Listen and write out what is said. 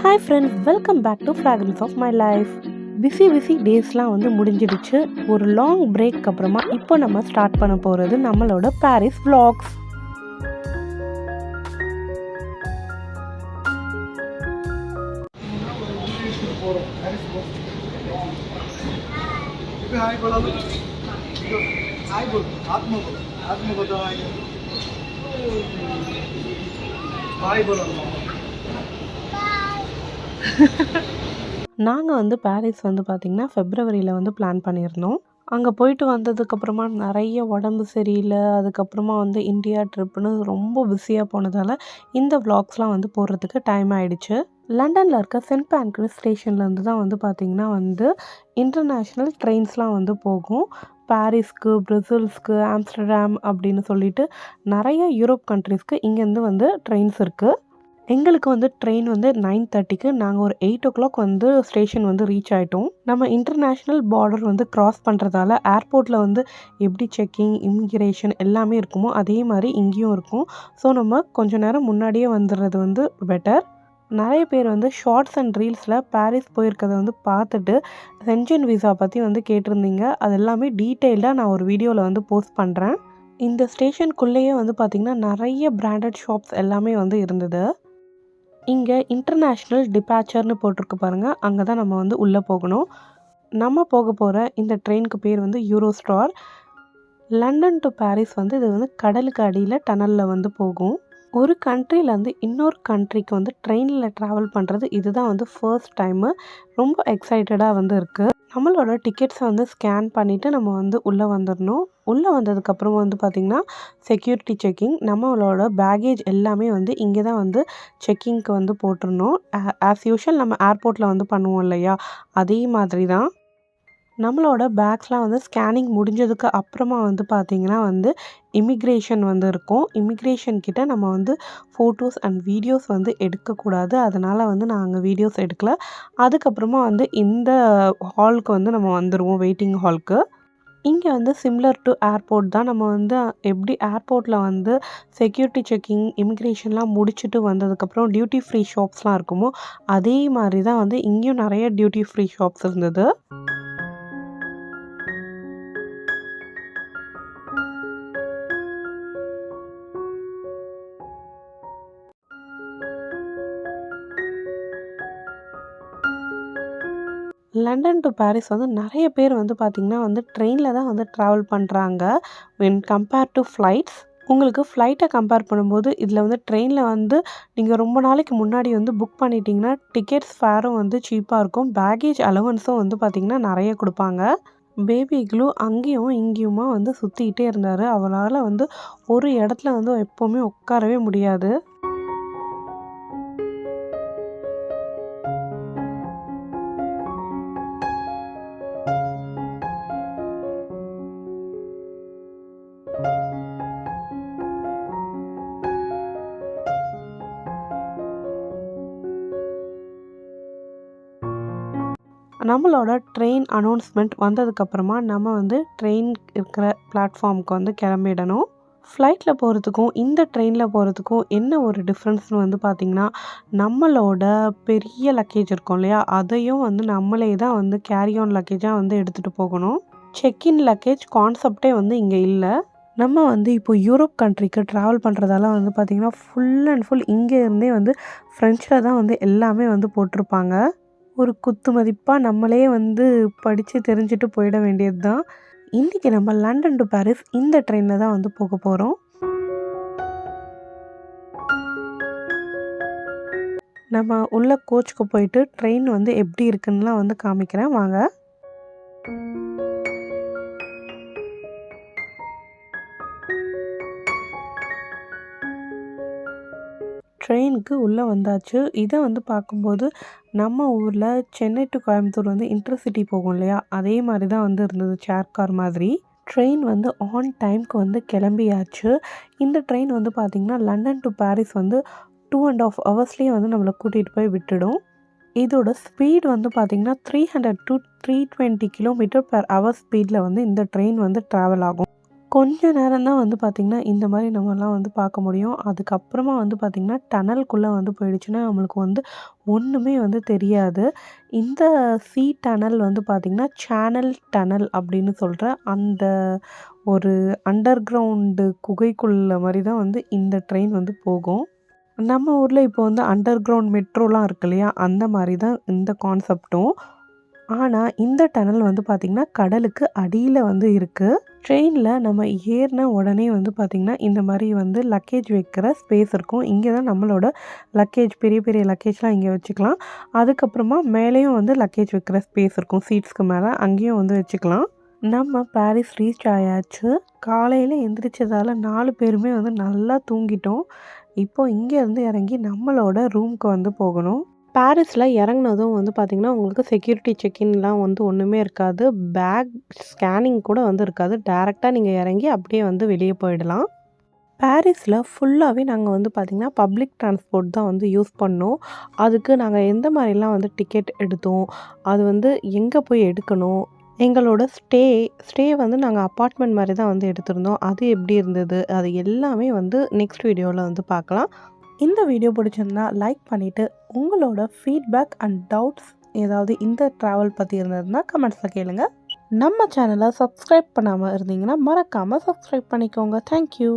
Hi friends, welcome back to fragrance of my life. Busy டேஸ்லாம் வந்து முடிஞ்சிடுச்சு. ஒரு லாங் பிரேக் அப்புறமா இப்போ நம்ம ஸ்டார்ட் பண்ண போகிறது நம்மளோட பாரிஸ் vlogs. நாங்கள் வந்து பாரிஸ் வந்து பார்த்திங்கன்னா ஃபெப்ரவரியில் வந்து பிளான் பண்ணியிருந்தோம். அங்கே போயிட்டு வந்ததுக்கப்புறமா நிறைய உடம்பு சரியில்லை, அதுக்கப்புறமா வந்து இந்தியா ட்ரிப்புன்னு ரொம்ப பிஸியாக போனதால் இந்த vlogsலாம் வந்து போடுறதுக்கு டைம் ஆகிடுச்சு. லண்டனில் இருக்க சென்ட் பேன்க்ரஸ் ஸ்டேஷன்லேருந்து தான் வந்து பார்த்திங்கன்னா வந்து இன்டர்நேஷ்னல் ட்ரெயின்ஸ்லாம் வந்து போகும். பாரிஸ்க்கு, பிரசல்ஸ்க்கு, ஆம்ஸ்டர்டாம் அப்படின்னு சொல்லிட்டு நிறைய யூரோப் கண்ட்ரீஸ்க்கு இங்கேருந்து வந்து ட்ரெயின்ஸ் இருக்குது. எங்களுக்கு வந்து ட்ரெயின் வந்து 9:30க்கு நாங்கள் ஒரு 8 வந்து ஸ்டேஷன் வந்து ரீச் ஆகிட்டோம். நம்ம இன்டர்நேஷ்னல் பார்டர் வந்து க்ராஸ் பண்ணுறதால ஏர்போர்ட்டில் வந்து எப்படி செக்கிங், இமிக்ரேஷன் எல்லாமே இருக்குமோ அதே மாதிரி இங்கேயும் இருக்கும். ஸோ நம்ம கொஞ்சம் நேரம் முன்னாடியே வந்துடுறது வந்து பெட்டர். நிறைய பேர் வந்து ஷார்ட்ஸ் அண்ட் ரீல்ஸில் பாரிஸ் போயிருக்கதை வந்து பார்த்துட்டு சென்ஜன் விசா பற்றி வந்து கேட்டிருந்தீங்க. அது எல்லாமே டீட்டெயில்டாக நான் ஒரு வீடியோவில் வந்து போஸ்ட் பண்ணுறேன். இந்த ஸ்டேஷனுக்குள்ளேயே வந்து பார்த்திங்கன்னா நிறைய பிராண்டட் ஷாப்ஸ் எல்லாமே வந்து இருந்தது. இங்கே இன்டர்நேஷ்னல் டிபார்ச்சர்னு போட்டிருக்கு பாருங்கள், அங்கே தான் நம்ம வந்து உள்ளே போகணும். நம்ம போக போகிற இந்த ட்ரெயினுக்கு பேர் வந்து யூரோஸ்டார். லண்டன் டு பாரிஸ் வந்து இது வந்து கடலுக்கு அடியில் டனலில் வந்து போகும். ஒரு கண்ட்ரிலேருந்து இன்னொரு கண்ட்ரிக்கு வந்து ட்ரெயினில் ட்ராவல் பண்ணுறது இதுதான் வந்து ஃபர்ஸ்ட் டைமு. ரொம்ப எக்ஸைட்டடாக வந்து இருக்குது. நம்மளோட டிக்கெட்ஸை வந்து ஸ்கேன் பண்ணிவிட்டு நம்ம வந்து உள்ளே வந்துடணும். உள்ளே வந்ததுக்கப்புறம் வந்து பார்த்திங்கன்னா செக்யூரிட்டி செக்கிங். நம்மளோட பேகேஜ் எல்லாமே வந்து இங்கே தான் வந்து செக்கிங்க்கு வந்து போட்டுருணும். ஆஸ் யூஷுவல் நம்ம ஏர்போர்ட்டில் வந்து பண்ணுவோம் இல்லையா, அதே மாதிரி தான். நம்மளோட பேக்ஸ்லாம் வந்து ஸ்கேனிங் முடிஞ்சதுக்கு அப்புறமா வந்து பார்த்திங்கன்னா வந்து இமிக்ரேஷன் வந்து இருக்கும். இமிக்ரேஷன் கிட்ட நம்ம வந்து ஃபோட்டோஸ் அண்ட் வீடியோஸ் வந்து எடுக்கக்கூடாது. அதனால் வந்து நாங்கள் வீடியோஸ் எடுக்கல. அதுக்கப்புறமா வந்து இந்த ஹாலுக்கு வந்து நம்ம வந்துடுவோம், வெயிட்டிங் ஹாலுக்கு. இங்கே வந்து சிம்லர் டு ஏர்போர்ட் தான். நம்ம வந்து எப்படி ஏர்போர்ட்டில் வந்து செக்யூரிட்டி செக்கிங், இமிக்ரேஷன்லாம் முடிச்சுட்டு வந்ததுக்கப்புறம் டியூட்டி ஃப்ரீ ஷாப்ஸ்லாம் இருக்குமோ அதே மாதிரி தான் வந்து இங்கேயும் நிறைய டியூட்டி ஃப்ரீ ஷாப்ஸ் இருந்தது. லண்டன் டு பாரிஸ் வந்து நிறைய பேர் வந்து பார்த்திங்கன்னா வந்து ட்ரெயினில் தான் வந்து ட்ராவல் பண்ணுறாங்க வென் கம்பேர் டு ஃப்ளைட்ஸ். உங்களுக்கு ஃப்ளைட்டை கம்பேர் பண்ணும்போது இதில் வந்து ட்ரெயினில் வந்து நீங்கள் ரொம்ப நாளைக்கு முன்னாடி வந்து புக் பண்ணிட்டீங்கன்னா டிக்கெட்ஸ் ஃபேரும் வந்து சீப்பாக இருக்கும். பேகேஜ் அலவன்ஸும் வந்து பார்த்திங்கன்னா நிறைய கொடுப்பாங்க. பேபி க்ளூ அங்கேயும் இங்கேயுமா வந்து சுற்றிக்கிட்டே இருந்தார். அவரால் வந்து ஒரு இடத்துல வந்து எப்போவுமே உட்காரவே முடியாது. நம்மளோட ட்ரெயின் அனௌன்ஸ்மெண்ட் வந்ததுக்கப்புறமா நம்ம வந்து ட்ரெயின் இருக்கிற பிளாட்ஃபார்முக்கு வந்து கிளம்பிடணும். ஃப்ளைட்டில் போகிறதுக்கும் இந்த ட்ரெயினில் போகிறதுக்கும் என்ன ஒரு டிஃப்ரென்ஸ்னு வந்து பார்த்திங்கன்னா, நம்மளோட பெரிய லக்கேஜ் இருக்கும் இல்லையா, அதையும் வந்து நம்மளே தான் வந்து கேரி ஆன் லக்கேஜாக வந்து எடுத்துகிட்டு போகணும். செக்இன் லக்கேஜ் கான்செப்டே வந்து இங்கே இல்லை. நம்ம வந்து இப்போ யூரோப் கண்ட்ரிக்கு ட்ராவல் பண்ணுறதால வந்து பார்த்திங்கன்னா ஃபுல் அண்ட் ஃபுல் இங்கே இருந்தே வந்து ஃப்ரெஞ்சில் தான் வந்து எல்லாமே வந்து போட்டிருப்பாங்க. ஒரு குத்து மதிப்பாக நம்மளே வந்து படித்து தெரிஞ்சுட்டு போயிட வேண்டியது தான். இன்றைக்கி நம்ம லண்டன் டு பாரிஸ் இந்த ட்ரெயினில் தான் வந்து போக போகிறோம். நம்ம உள்ள கோச்சுக்கு போயிட்டு ட்ரெயின் வந்து எப்படி இருக்குன்னுலாம் வந்து காமிக்கிறேன், வாங்க. ட்ரெயினுக்கு உள்ளே வந்தாச்சு. இதை வந்து பார்க்கும்போது நம்ம ஊரில் சென்னை டு கோயம்புத்தூர் வந்து இன்டர்சிட்டி போகும் இல்லையா, அதே மாதிரி தான் வந்து இருந்தது, சேர் கார் மாதிரி. ட்ரெயின் வந்து ஆன் டைம்க்கு வந்து கிளம்பியாச்சு. இந்த ட்ரெயின் வந்து பார்த்திங்கன்னா லண்டன் டு பாரிஸ் வந்து 2.5 ஹவர்ஸ்லேயே வந்து நம்மளை கூட்டிகிட்டு போய் விட்டுடும். இதோட ஸ்பீட் வந்து பார்த்திங்கன்னா 300 to 320 km/h ஸ்பீடில் வந்து இந்த ட்ரெயின் வந்து ட்ராவல் ஆகும். கொஞ்ச நேரம் தான் வந்து பார்த்திங்கன்னா, இந்த மாரி நம்மலாம் வந்து பார்க்க முடியும். அதுக்கப்புறமா வந்து பார்த்திங்கன்னா, டனலுக்குள்ளே வந்து போயிடுச்சுன்னா, நம்மளுக்கு வந்து ஒண்ணுமே வந்து தெரியாது. இந்த டனல் வந்து பார்த்திங்கன்னா, சேனல் டனல் அப்படின்னு சொல்ற அந்த ஒரு அண்டர் கிரவுண்டு குகைக்குள்ள மாரி தான் வந்து இந்த ட்ரெயின் வந்து போகும். நம்ம ஊர்ல இப்போ வந்து அண்டர் கிரவுண்ட் மெட்ரோலாம் இருக்கு இல்லையா? அந்த மாரி தான் இந்த கான்செப்ட்டும். ஆனா, இந்த டனல் வந்து பார்த்திங்கன்னா, கடலுக்கு அடியில வந்து இருக்கு. ட்ரெயின்ல நம்ம ஏறுன உடனே வந்து பார்த்திங்கன்னா, இந்த மாரி வந்து லக்கேஜ் வைக்கிற ஸ்பேஸ் இருக்கும். இங்கே தான் நம்மளோட லக்கேஜ் பெரிய பெரிய லக்கேஜ்லாம் இங்கே வச்சுக்கலாம். அதுக்கப்புறமா மேலேயும் வந்து லக்கேஜ் வைக்கிற ஸ்பேஸ் இருக்கும். சீட்ஸ்க்கு மேல அங்கேயும் வந்து வச்சுக்கலாம். நம்ம பாரிஸ் ரீச் ஆயாச்சு. காலையில எந்திரிச்சதால 4 பேருமே வந்து நல்லா தூங்கிட்டோம். இப்போ இங்கேருந்து இறங்கி நம்மளோட ரூம்க்கு வந்து போகணும். பாரிஸ்ல இறங்குனதும் வந்து பார்த்திங்கன்னா, உங்களுக்கு செக்யூரிட்டி செக்கின்லாம் வந்து ஒண்ணுமே இருக்காது. பேக் ஸ்கேனிங் கூட வந்து இருக்காது. டைரக்ட்டா நீங்க இறங்கி அப்படியே வந்து வெளிய போயிடலாம். பாரிஸ்ல ஃபுல்லாவே நாங்க வந்து பார்த்திங்கன்னா, பப்ளிக் டிரான்ஸ்போர்ட் தான் வந்து யூஸ் பண்ணோம். அதுக்கு நாங்க எந்த மாரிலாம் வந்து டிக்கெட் எடுத்தோம், அது வந்து எங்க போய் எடுக்கணும், எங்களோட ஸ்டே வந்து நாங்க அபார்ட்மெண்ட் மாரி தான் வந்து எடுத்திருந்தோம். அது எப்படி இருந்தது, அது எல்லாமே வந்து நெக்ஸ்ட் வீடியோல வந்து பார்க்கலாம். இந்த வீடியோ பிடிச்சிருந்தா லைக் பண்ணிட்டு, உங்களோட ஃபீட்பேக் அண்ட் டவுட்ஸ் ஏதாவது இந்த ட்ராவல் பத்தி இருந்ததுன்னா கமெண்ட்ஸ்ல கேளுங்க. நம்ம சேனலை சப்ஸ்கிரைப் பண்ணாம இருந்தீங்கன்னா, மறக்காம சப்ஸ்கிரைப் பண்ணிக்கோங்க. Thank you.